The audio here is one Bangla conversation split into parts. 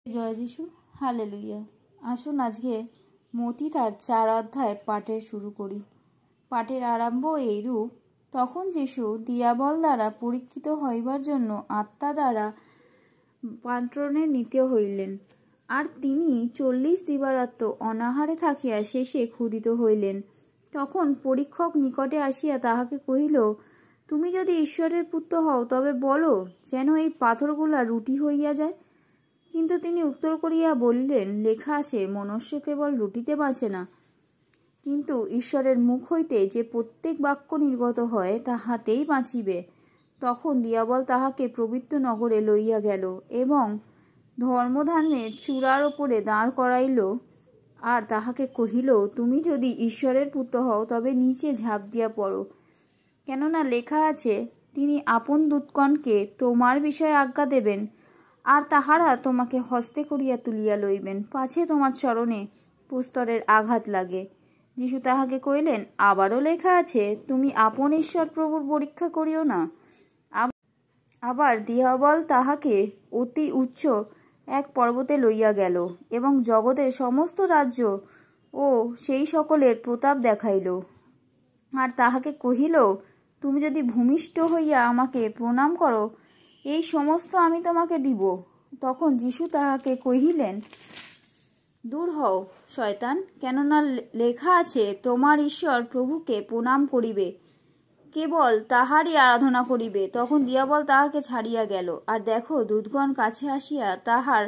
জয় যিশু, হালেলুয়া। আসুন আজকে মতি তার 4 অধ্যায় পাঠের শুরু করি। পাঠের আরম্ভ এইরূপ: তখন যিশু দিয়াবল দ্বারা পরীক্ষিত হইবার জন্য আত্মা দ্বারা পাত্রনে নিতে হইলেন। আর তিনি 40 দিবারাত্র অনাহারে থাকিয়া শেষে ক্ষুধিত হইলেন। তখন পরীক্ষক নিকটে আসিয়া তাহাকে কহিল, তুমি যদি ঈশ্বরের পুত্র হও তবে বলো, যেন এই পাথরগুলা রুটি হইয়া যায়। কিন্তু তিনি উত্তর করিয়া বলিলেন, লেখা আছে, মনুষ্য কেবল রুটিতে বাঁচে না, কিন্তু ঈশ্বরের মুখ হইতে যে প্রত্যেক বাক্য নির্গত হয় তাহাতেই বাঁচিবে। তখন দিয়াবল তাহাকে পবিত্র নগরে লইয়া গেল এবং ধর্মধান্যের চূড়ার ওপরে দাঁড় করাইল, আর তাহাকে কহিল, তুমি যদি ঈশ্বরের পুত্র হও তবে নিচে ঝাঁপ দিয়া পড়ো, কেননা লেখা আছে, তিনি আপন দূতগণকে তোমার বিষয়ে আজ্ঞা দেবেন, আর তাহারা তোমাকে হস্তে করিয়া তুলিয়া লইবেন, পাছে তোমার চরণে প্রস্তরের আঘাত লাগে। যিশু তাহাকে কহিলেন, আবারও লেখা আছে, তুমি আপন ঈশ্বর প্রভুর পরীক্ষা করিও না। আবার দিয়াবল তাহাকে অতি উচ্চ এক পর্বতে লইয়া গেল এবং জগতের সমস্ত রাজ্য ও সেই সকলের প্রতাপ দেখাইল, আর তাহাকে কহিল, তুমি যদি ভূমিষ্ঠ হইয়া আমাকে প্রণাম করো, এই সমস্ত আমি তোমাকে দিব। তখন যিশু তাহাকে কহিলেন, দূর হও শয়তান, কেননা লেখা আছে, তোমার ঈশ্বর প্রভুকে প্রণাম করিবে, কেবল তাহারই আরাধনা করিবে। তখন দিয়াবল তাহাকে ছাড়িয়া গেল, আর দেখো, দূতগণ কাছে আসিয়া তাহার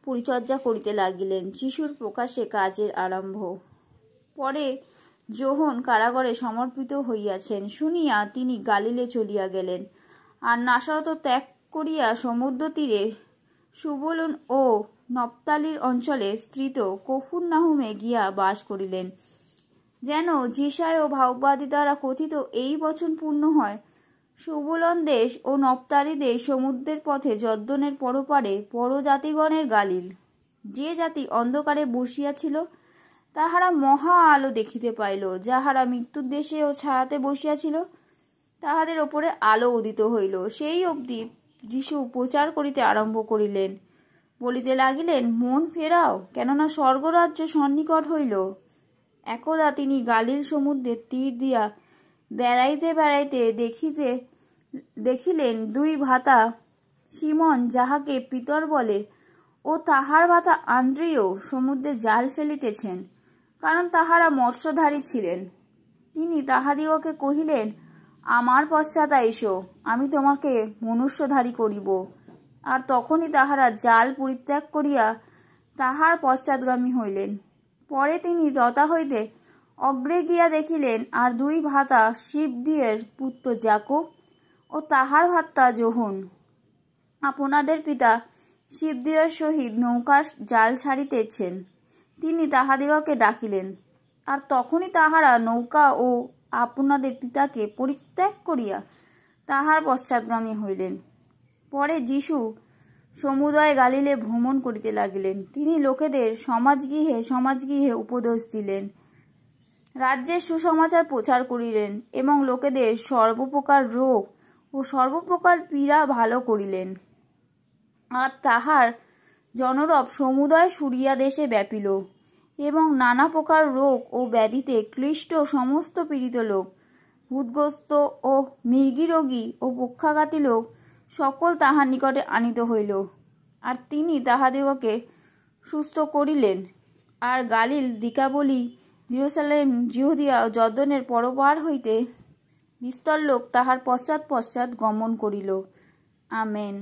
পরিচর্যা করিতে লাগিলেন। যিশুর প্রকাশে কাজের আরম্ভ। পরে যোহন কারাগারে সমর্পিত হইয়াছেন শুনিয়া তিনি গালিলে চলিয়া গেলেন, আর নাসরত ত্যাগ করিয়া সমুদ্র তীরে সুবুলন ও নপ্তালির অঞ্চলে স্থিত কফুরনাহুমে গিয়া বাস করিলেন, যেন যিশায় ও ভাববাদী দ্বারা কথিত এই বচন পূর্ণ হয়, সুবুলন দেশ ও নপ্তালি দেশ সমুদ্রের পথে যর্দনের পরপারে পরজাতিগণের গালিল। যে জাতি অন্ধকারে বসিয়াছিল তাহারা মহা আলো দেখিতে পাইল, যাহারা মৃত্যুর দেশে ও ছায়াতে বসিয়াছিল তাহাদের ওপরে আলো উদিত হইল। সেই অবধি যিশু প্রচার করিতে আরম্ভ করিলেন, বলিতে লাগিলেন, মন ফেরাও, কেননা স্বর্গরাজ্য সন্নিকট হইল। একদা তিনি গালিল সমুদ্রের তীর দিয়া বেড়াইতে বেড়াইতে দেখিলেন 2 ভ্রাতা, সিমন যাহাকে পিতর বলে ও তাহার ভ্রাতা আন্দ্রিয় সমুদ্রে জাল ফেলিতেছেন, কারণ তাহারা মৎস্যধারী ছিলেন। তিনি তাহাদিগকে কহিলেন, আমার পশ্চাৎ আইসো, আমি তোমাকে মনুষ্যধারী করিব। আর তখনই তাহারা জাল পরিত্যাগ করিয়া তাহার পশ্চাৎগামী হইলেন। পরে তিনি তথা হইতে অগ্রে গিয়া দেখিলেন, আর 2 ভ্রাতা শিবদিয়ের পুত্র যাকব ও তাহার ভ্রাতা যোহন আপনাদের পিতা শিবদিয়ের সহিত নৌকার জাল ছাড়িতেছেন। তিনি তাহাদিগকে ডাকিলেন, আর তখনই তাহারা নৌকা ও আপনাদের পিতাকে পরিত্যাগ করিয়া তাহার পশ্চাৎগামী হইলেন। পরে যিশু সমুদয় গালিলে ভ্রমণ করিতে লাগিলেন। তিনি লোকেদের সমাজগৃহে উপদেশ দিলেন, রাজ্যের সুসমাচার প্রচার করিলেন এবং লোকেদের সর্বপ্রকার রোগ ও সর্বপ্রকার পীড়া ভালো করিলেন। আর তাহার জনরব সমুদয় সুরিয়া দেশে ব্যাপিল, এবং নানা প্রকার রোগ ও ব্যাধিতে ক্লিষ্ট সমস্ত পীড়িত লোক, ভূতগ্রস্ত ও মৃগীরোগী ও পক্ষাঘাতী লোক সকল তাহার নিকটে আনিত হইল, আর তিনি তাহাদিগকে সুস্থ করিলেন। আর গালিল, দিকাবলি, জেরুজালেম, যিহূদিয়া ও যর্দনের পরপার হইতে বিস্তর লোক তাহার পশ্চাৎ গমন করিল। আমেন।